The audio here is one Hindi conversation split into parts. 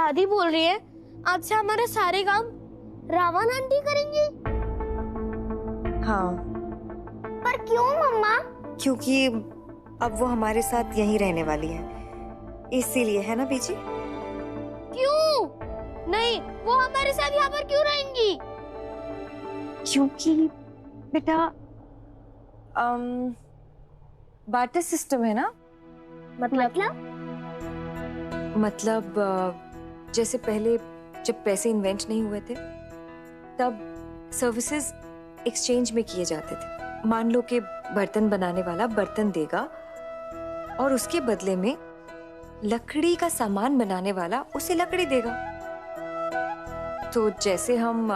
दादी बोल रही है आज से हमारे सारे काम रावण आंटी करेंगी। हाँ। पर क्यों मम्मा? क्योंकि अब वो हमारे साथ यहीं रहने वाली है, इसीलिए, है ना बीजी? क्यों नहीं, वो हमारे साथ यहाँ पर क्यों रहेंगी? क्योंकि बेटा बार्टर सिस्टम है ना। मतलब जैसे पहले जब पैसे इन्वेंट नहीं हुए थे तब सर्विसेज एक्सचेंज में किए जाते थे। मान लो कि बर्तन बनाने वाला बर्तन देगा और उसके बदले में लकड़ी का सामान बनाने वाला उसे लकड़ी देगा। तो जैसे हम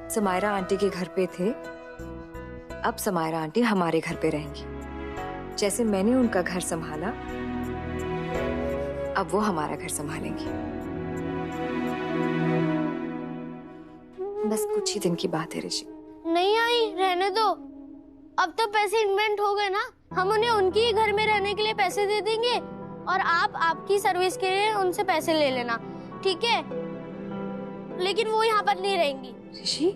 समायरा आंटी के घर पे थे, अब समायरा आंटी हमारे घर पे रहेंगी। जैसे मैंने उनका घर संभाला, अब वो हमारा घर संभालेंगी। बस कुछ ही दिन की बात है ऋषि। नहीं आई, रहने दो। अब तो पैसे इन्वेंट हो गए ना, हम उन्हें उनके ही घर में रहने के लिए पैसे दे देंगे और आप आपकी सर्विस के लिए उनसे पैसे ले लेना, ठीक है? लेकिन वो यहाँ पर नहीं रहेंगी। ऋषि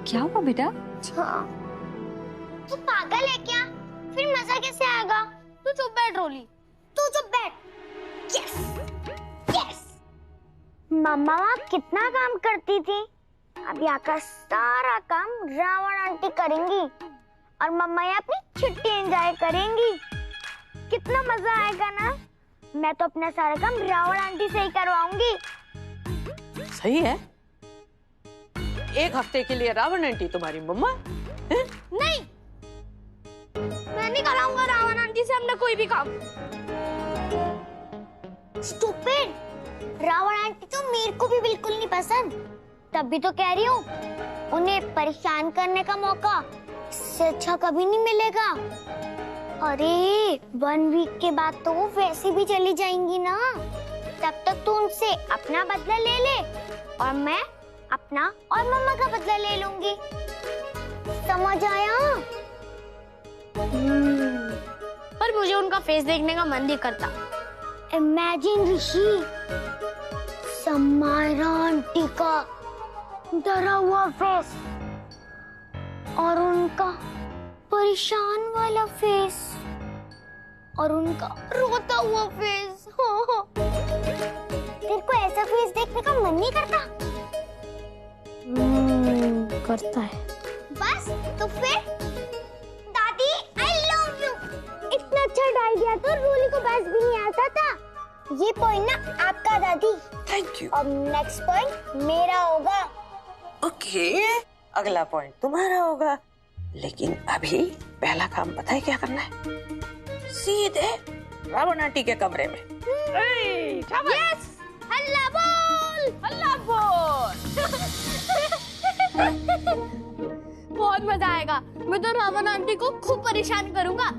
क्या हुआ बेटा? हाँ। तू पागल है क्या? फिर मजा कैसे आएगा? तू चुप बैठ रोली, तू चुप बैठ। Yes yes. मम्मा कितना काम करती थी, अब यहाँ का सारा काम रावण आंटी करेंगी और मम्मा यहाँ अपनी छुट्टी एंजॉय करेंगी। कितना मजा आएगा ना। मैं तो अपना सारा काम रावण आंटी से ही करवाऊंगी। सही है, एक हफ्ते के लिए रावण आंटी तुम्हारी मम्मा है? नहीं, मैं नहीं कराऊंगा रावण आंटी से अपना कोई भी काम। स्टूपिड, रावण आंटी तो मेरे को भी बिल्कुल नहीं पसंद, तभी तो कह रही हूँ उन्हें परेशान करने का मौका इससे अच्छा कभी नहीं मिलेगा। अरे 1 वीक के बाद तो वो वैसे भी चली जाएंगी ना, तब तक तू उनसे अपना बदला ले ले और मैं अपना और मम्मा का बदला ले लूंगी। समझ आया? पर मुझे उनका फेस देखने का मन नहीं करता। इमेजिन ऋषि, समायरा आंटी का डरा हुआ फेस और उनका परेशान वाला फेस और उनका रोता हुआ फेस। तेरे को ऐसा फेस देखने का मन नहीं करता? करता है। बस तो फिर दादी आई लव यू। इतना अच्छा आइडिया तो रूली को बस भी नहीं आता था। ये पॉइंट ना आपका दादी। Thank you. और नेक्स्ट पॉइंट मेरा होगा। ओके, अगला पॉइंट तुम्हारा होगा, लेकिन अभी पहला काम पता है क्या करना है? सीधे रावण आंटी के कमरे में। यस, हल्ला बोल, हल्ला बोल। बहुत मजा आएगा। मैं तो रावण आंटी को खूब परेशान करूंगा।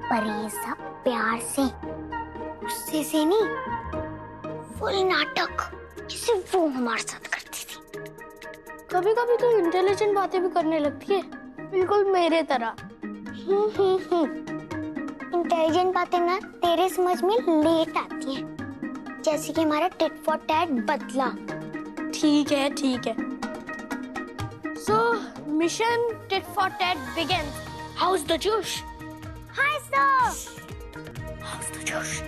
पर ये सब प्यार से, गुस्से से नहीं, फुल नाटक जैसे वो हमारे साथ करती थी। कभी कभी तो इंटेलिजेंट बातें भी करने लगती है, बिल्कुल मेरे तरह। इंटेलिजेंट बातें ना तेरे समझ में लेट आती हैं, जैसे कि हमारा टिट फॉर टैट बदला। ठीक है ठीक है। So mission tit for tat begins. How's the जोश? Hi sir. हाउस द जोश?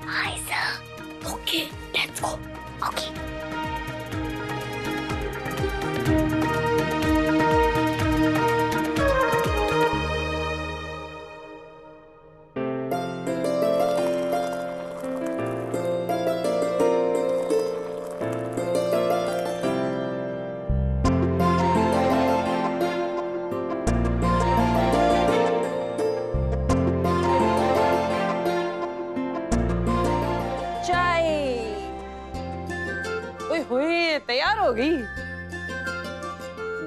Hi sir. Okay let's go. Okay. तैयार हो गई।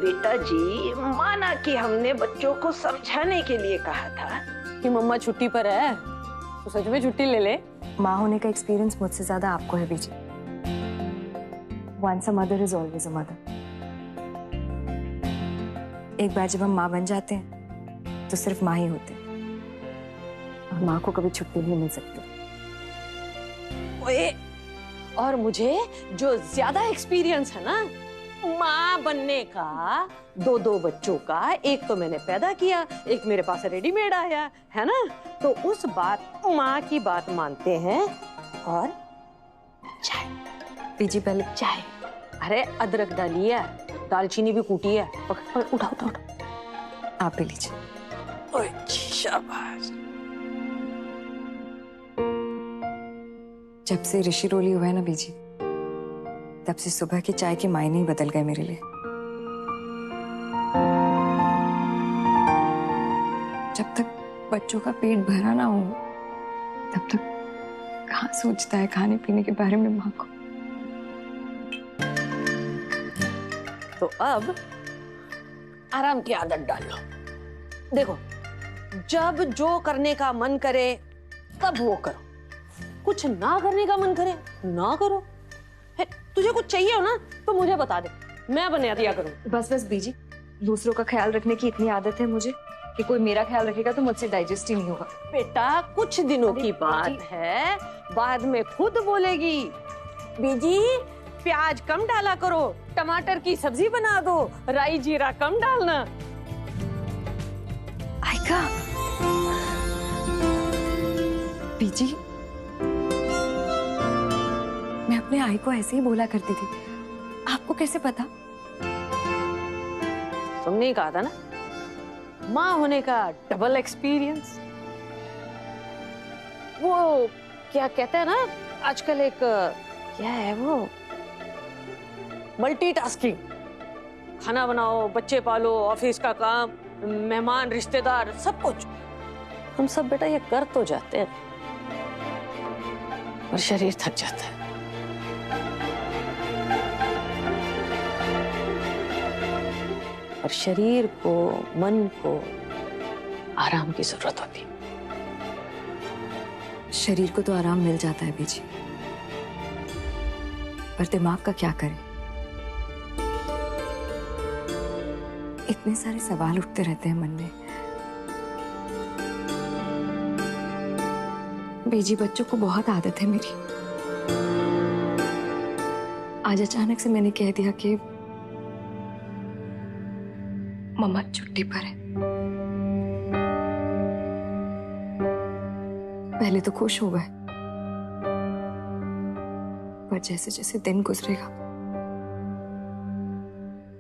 बेटा जी, माना कि हमने बच्चों को समझाने के लिए कहा था कि मम्मा छुट्टी पर है तो सच में छुट्टी ले ले। माँ होने का एक्सपीरियंस मुझसे ज्यादा आपको है बीजी। Once a mother is always a mother. एक बार जब हम माँ बन जाते हैं तो सिर्फ माँ ही होते हैं। और माँ को कभी छुट्टी नहीं मिल सकती। ओए, और मुझे जो ज्यादा एक्सपीरियंस है ना माँ बनने का, 2 बच्चों का, एक तो मैंने पैदा किया, एक मेरे पास रेडीमेड आया है ना, तो उस बात माँ की बात मानते हैं। और चाय बीजी पहले चाय, अरे अदरक डाली है, दालचीनी भी कूटी है, उठा उठा उठा, आप पी लीजिए। ओए शाबाश। जब से ऋषि रोली हुआ है ना बीजी, तब से सुबह की चाय के मायने ही बदल गए मेरे लिए। जब तक बच्चों का पेट भरा ना हो, तब तक कहाँ सोचता है खाने पीने के बारे में माँ को। तो अब आराम की आदत डाल लो। देखो, जब जो करने का मन करे तब वो करो, कुछ ना करने का मन करे ना करो। है, तुझे कुछ चाहिए हो ना तो मुझे बता दे, मैं बना दिया करूँ। बस बस बीजी, दूसरों का ख्याल रखने की इतनी आदत है मुझे कि कोई मेरा ख्याल रखेगा तो मुझसे डाइजेस्ट ही नहीं होगा। बेटा कुछ दिनों की बात है, बाद में खुद बोलेगी बीजी प्याज कम डाला करो, टमाटर की सब्जी बना दो, राई जीरा कम डालना। आयका, बीजी मैं अपने आई को ऐसे ही बोला करती थी, आपको कैसे पता? तुमने ही कहा था ना, माँ होने का डबल एक्सपीरियंस। वो क्या कहते हैं ना आजकल, एक क्या है वो, मल्टीटास्किंग। खाना बनाओ, बच्चे पालो, ऑफिस का काम, मेहमान, रिश्तेदार, सब कुछ हम सब बेटा ये कर तो जाते हैं, और शरीर थक जाता है। और शरीर को, मन को आराम की जरूरत होती। शरीर को तो आराम मिल जाता है बीजी, पर दिमाग का क्या करें? इतने सारे सवाल उठते रहते हैं मन में। बीजी बच्चों को बहुत आदत है मेरी। आज अचानक से मैंने कह दिया कि मम्मा छुट्टी पर है। पहले तो खुश हो गए, पर जैसे जैसे दिन गुजरेगा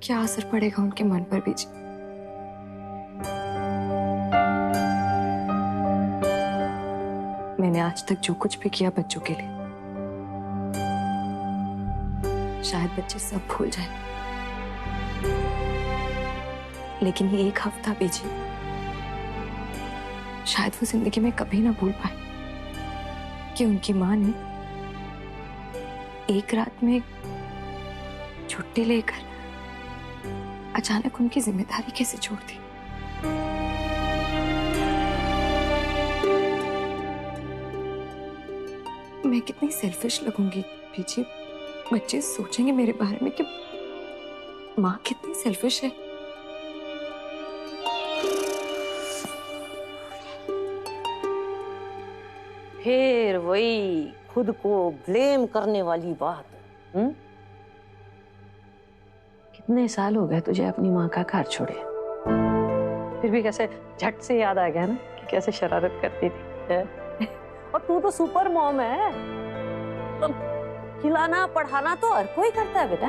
क्या असर पड़ेगा उनके मन पर बीजी। मैंने आज तक जो कुछ भी किया बच्चों के लिए, शायद बच्चे सब भूल जाएं, लेकिन ये एक हफ्ता बीजी शायद वो जिंदगी में कभी ना भूल पाए कि उनकी माँ ने एक रात में छुट्टी लेकर अचानक उनकी जिम्मेदारी कैसे छोड़ दी। मैं कितनी सेल्फिश लगूंगी बीजी, बच्चे सोचेंगे मेरे बारे में कि माँ कितनी सेल्फिश है। फिर वही खुद को ब्लेम करने वाली बात। कितने साल हो गए तुझे अपनी माँ का घर छोड़े, फिर भी कैसे झट से याद आ गया ना कि कैसे शरारत करती थी है? और तू तो सुपर मॉम है, तो खिलाना पढ़ाना तो हर कोई करता है बेटा।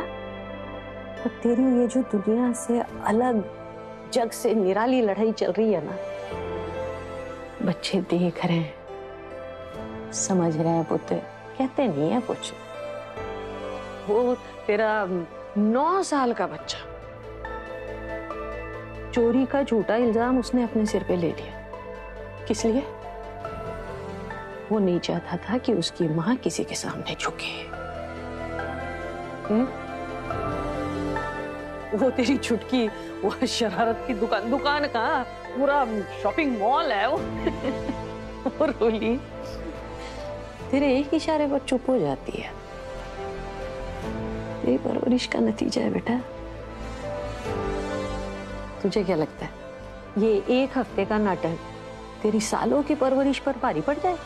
तो तेरी ये जो दुनिया से अलग, जग से निराली लड़ाई चल रही है ना, बच्चे देख रहे हैं, समझ रहे हैं पुत्र, कहते नहीं है कुछ। वो तेरा 9 साल का बच्चा, चोरी का झूठा इल्जाम उसने अपने सिर पे ले लिया। किस लिए? वो नहीं चाहता था कि उसकी माँ किसी के सामने झुके। वो तेरी छुटकी, वो शरारत की दुकान का पूरा शॉपिंग मॉल है वो। और रोली तेरे एक इशारे पर चुप हो जाती है। ये परवरिश का नतीजा है बेटा। तुझे क्या लगता है ये एक हफ्ते का नाटक तेरी सालों की परवरिश पर भारी पड़ जाए।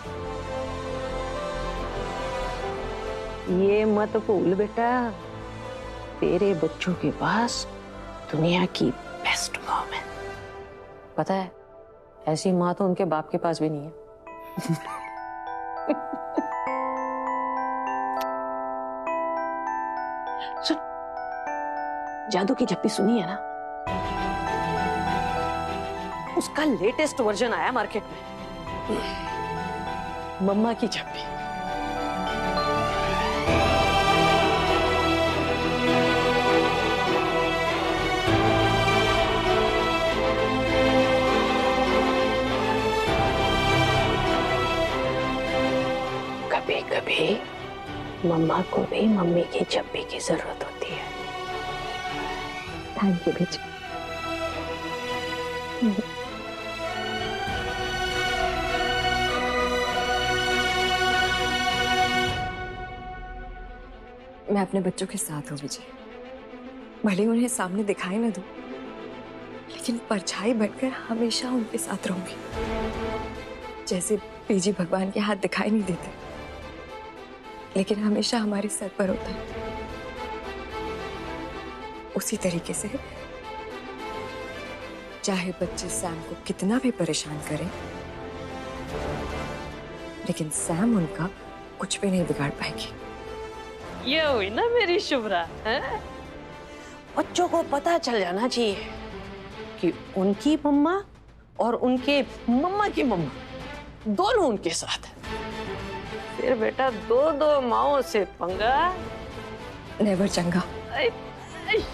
ये मत भूल बेटा, तेरे बच्चों के पास दुनिया की बेस्ट मॉम है। पता है, ऐसी माँ तो उनके बाप के पास भी नहीं है। सुन, जादू की झप्पी सुनी है ना? उसका लेटेस्ट वर्जन आया मार्केट में, मम्मा की झप्पी। कभी कभी मम्मा को भी मम्मी की झप्पी की जरूरत होती है। थैंक यू बेटी। मैं अपने बच्चों के साथ हूँ विजय, भले उन्हें सामने दिखाई ना दूं, लेकिन परछाई बनकर हमेशा उनके साथ रहूंगी। जैसे पीजी भगवान के हाथ दिखाई नहीं देते, लेकिन हमेशा हमारे सर पर होता है, उसी तरीके से चाहे बच्चे सैम को कितना भी परेशान करें, लेकिन सैम उनका कुछ भी नहीं बिगाड़ पाएगी। ये हुई ना मेरी शुभ्रा, हैं? बच्चों को पता चल जाना चाहिए कि उनकी मम्मा और उनके मम्मा की मम्मा दोनों उनके साथ है। फिर बेटा दो माओं से पंगा नेवर चंगा।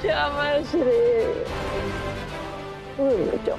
शाबाश रे। जाओ।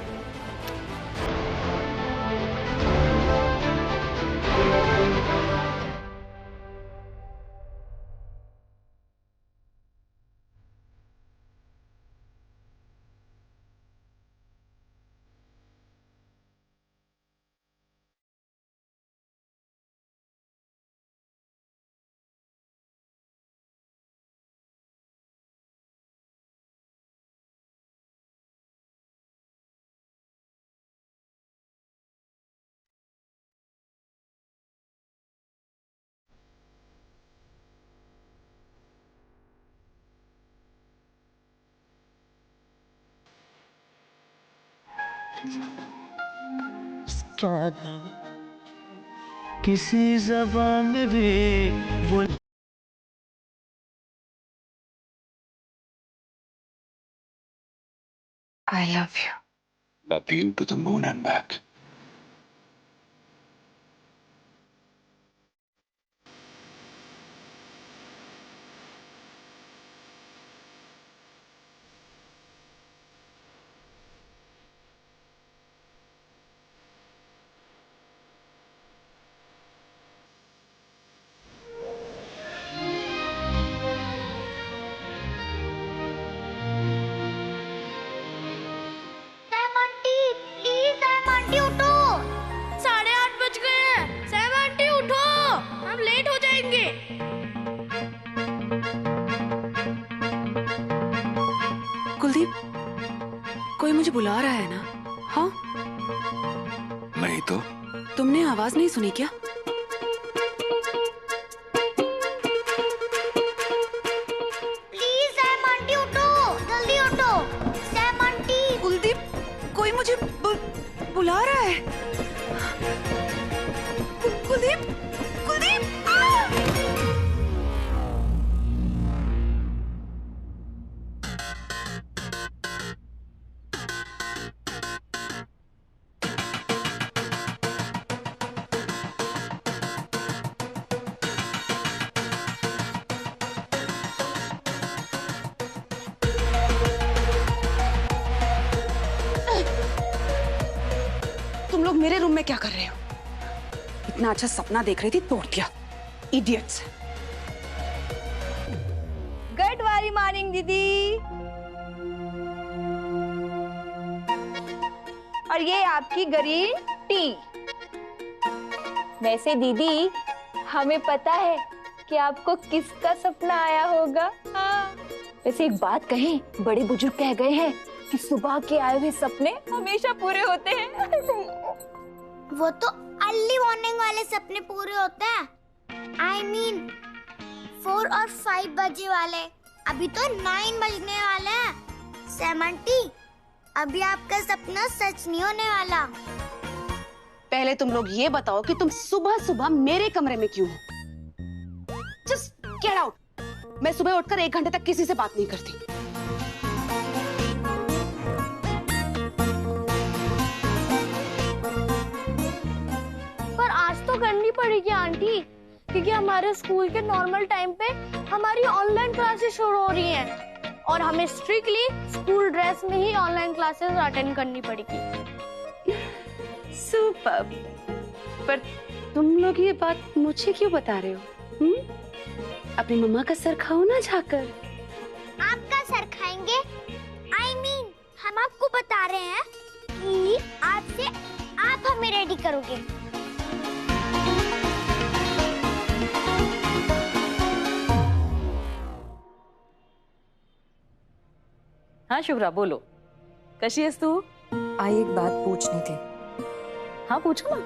किसी ज़बान में भी बोल। I love you. Love you to the moon and back. Sam aunty, please Sam aunty उठो। 8:30 बज गए हैं। सैम आंटी उठो, हम लेट हो जाएंगे। कुलदीप, कोई मुझे बुला रहा है ना? हाँ, नहीं तो तुमने आवाज नहीं सुनी क्या? प्लीज सैम आंटी उठो, जल्दी उठो। Sam aunty. कुलदीप, कोई मुझे बुला रहा है। कुलदीप, कुलदीप! तुम लोग मेरे रूम में क्या कर रहे हो? इतना अच्छा सपना देख रही थी, तोड़ दिया। इडियट्स। गुड वाली मॉर्निंग दीदी। और ये आपकी ग्रीन टी। वैसे दीदी, हमें पता है कि आपको किसका सपना आया होगा। हाँ। वैसे एक बात कहें, बड़े बुजुर्ग कह गए हैं कि सुबह के आए हुए सपने हमेशा पूरे होते हैं। वो तो अर्ली मॉर्निंग वाले सपने पूरे होते हैं। I mean 4 और 5 बजे वाले। अभी तो 9 बजने वाले हैं। 70 अभी आपका सपना सच नहीं होने वाला। पहले तुम लोग ये बताओ कि तुम सुबह सुबह मेरे कमरे में क्यों हो? Just get out. मैं सुबह उठकर 1 घंटे तक किसी से बात नहीं करती। पर आज तो करनी पड़ेगी आंटी, क्योंकि हमारे स्कूल के नॉर्मल टाइम पे हमारी ऑनलाइन क्लासेस शुरू हो रही हैं और हमें स्ट्रिक्टली स्कूल ड्रेस में ही ऑनलाइन क्लासेस अटेंड करनी पड़ेगी। सुपर। पर तुम लोग ये बात मुझे क्यों बता रहे हो? अपनी मम्मा का सर खाओ ना जाकर। आपका सर खाएंगे? I mean, हम आपको बता रहे हैं कि आज से आप हमें रेडी करोगे। हाँ शुभ्रा बोलो, कशी आहेस तू? आई एक बात पूछनी थी। हाँ पूछो ना।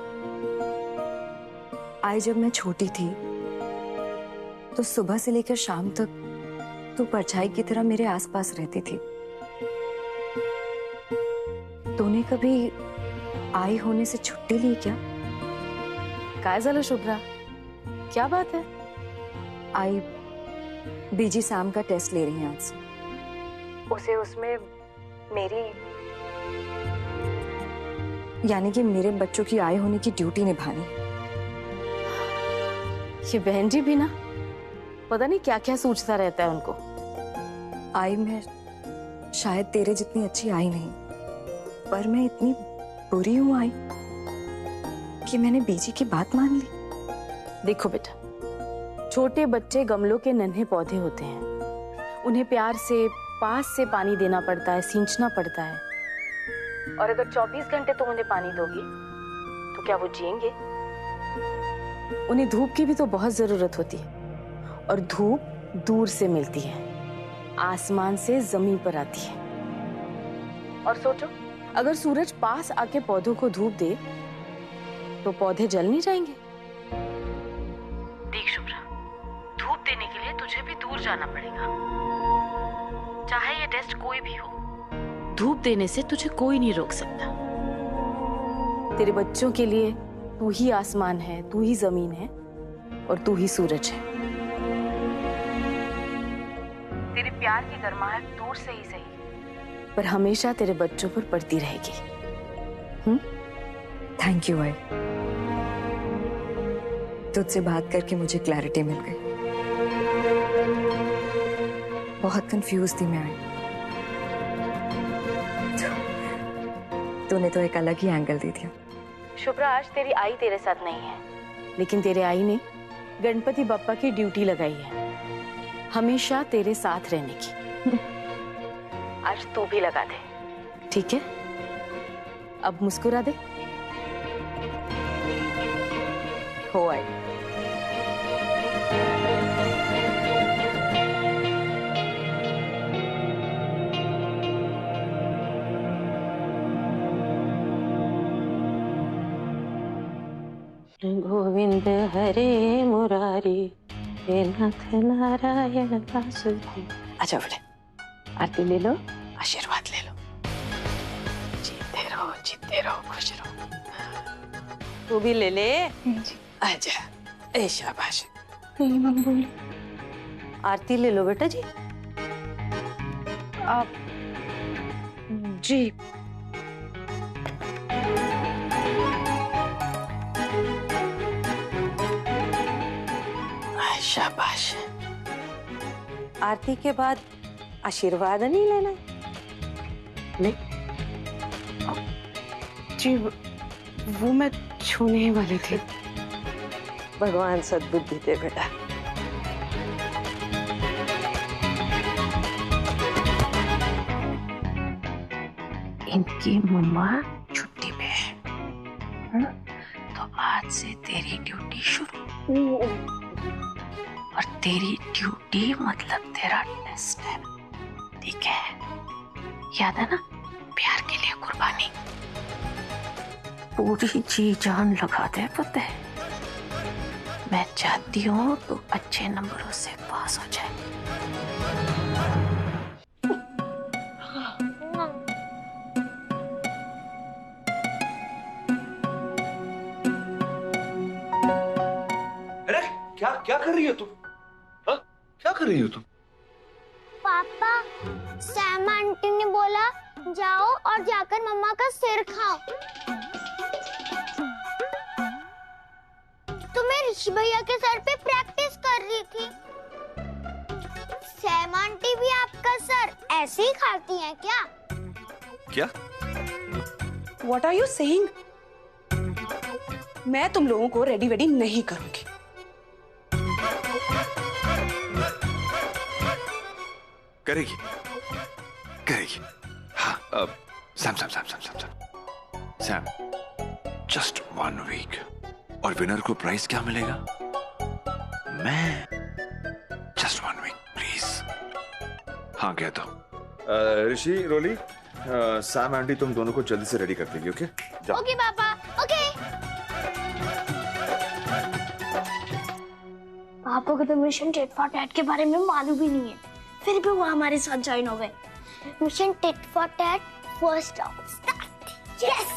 आई जब मैं छोटी थी तो सुबह से लेकर शाम तक तू परछाई की तरह मेरे आसपास रहती थी। तूने कभी आई होने से छुट्टी ली क्या? काय झालं शुभ्रा, क्या बात है? आई बीजी सैम का टेस्ट ले रही है आज से। उसे उसमें मेरी यानी कि मेरे बच्चों की आई होने की ड्यूटी निभानी। ये बहन जी भी ना पता नहीं क्या क्या सोचता रहता है उनको। आई मैं शायद तेरे जितनी अच्छी आई नहीं, पर मैं इतनी बुरी हूं आई कि मैंने बीजी की बात मान ली। देखो बेटा, छोटे बच्चे गमलों के नन्हे पौधे होते हैं, उन्हें प्यार से पास से पानी देना पड़ता है, सींचना पड़ता है। और अगर 24 घंटे तुम उन्हें पानी दोगी तो क्या वो जिएंगे? उन्हें धूप की भी तो बहुत जरूरत होती है, और धूप दूर से मिलती है, आसमान से जमीन पर आती है। और सोचो, अगर सूरज पास आके पौधों को धूप दे तो पौधे जल नहीं जाएंगे? देख शुभ्रा, धूप देने के लिए तुझे भी दूर जाना पड़ेगा, चाहे ये टेस्ट कोई भी हो। धूप देने से तुझे कोई नहीं रोक सकता। तेरे बच्चों के लिए तू ही आसमान है, तू ही जमीन है, और तू ही सूरज है। तेरे प्यार की गर्माहट दूर से ही सही, पर हमेशा तेरे बच्चों पर पड़ती रहेगी। थैंक यू आई, तुझसे बात करके मुझे क्लैरिटी मिल गई। बहुत कंफ्यूज थी मैं। तूने तो एक अलग ही एंगल दे दिया। शुभ्रा, आज तेरी आई तेरे साथ नहीं है, लेकिन तेरे आई ने गणपति बप्पा की ड्यूटी लगाई है, हमेशा तेरे साथ रहने की। आज तू भी लगा दे, ठीक है? अब मुस्कुरा दे। हो आई। गोविंद हरे मुरारी हे नाथ नारायण वासुदेव। अच्छा बेटे, आरती ले लो, आशीर्वाद ले लो। जीते रहो, खुश रहो। तू भी ले ले। आजा, ए शाबाश। आरती ले लो बेटा जी। आप जी। शाबाश। आरती के बाद आशीर्वाद नहीं लेना? नहीं जी, वो मैं छूने ही वाली थी। भगवान सद्बुद्धि दे बेटा। इनकी मम्मा छुट्टी पे है, तो आज से तेरी ड्यूटी शुरू। और तेरी ड्यूटी मतलब तेरा टेस्ट है, ठीक है? याद है ना, प्यार के लिए कुर्बानी। पूरी जी जान लगा दे पता है। मैं चाहती हूँ तो अच्छे नंबरों से पास हो जाए। अरे क्या क्या कर रही हो तुम? हाँ, क्या कर रही हो तुम? पापा, सैम आंटी ने बोला जाओ और जाकर मम्मा का सिर खाओ। तो मैं ऋषि भैया के सर पे प्रैक्टिस कर रही थी। सैम आंटी भी आपका सर ऐसे ही खाती हैं क्या? क्या? What are you saying? मैं तुम लोगों को रेडी वेडी नहीं करूंगी। करेगी करेगी। हाँ, same same same same same same same, just 1 week और विनर को प्राइस क्या मिलेगा? मैं जस्ट 1 वीक प्लीज। हाँ कह दो। ऋषि, रोली, सैम आंटी तुम दोनों को जल्दी से रेडी कर देगी। ओके जाओ। ओके पापा, ओके। पापा को तो मिशन टिट फॉर टैट के बारे में मालूम ही नहीं है, फिर भी वो हमारे साथ ज्वाइन हो गए। Mission tit for TET first round start. Yes.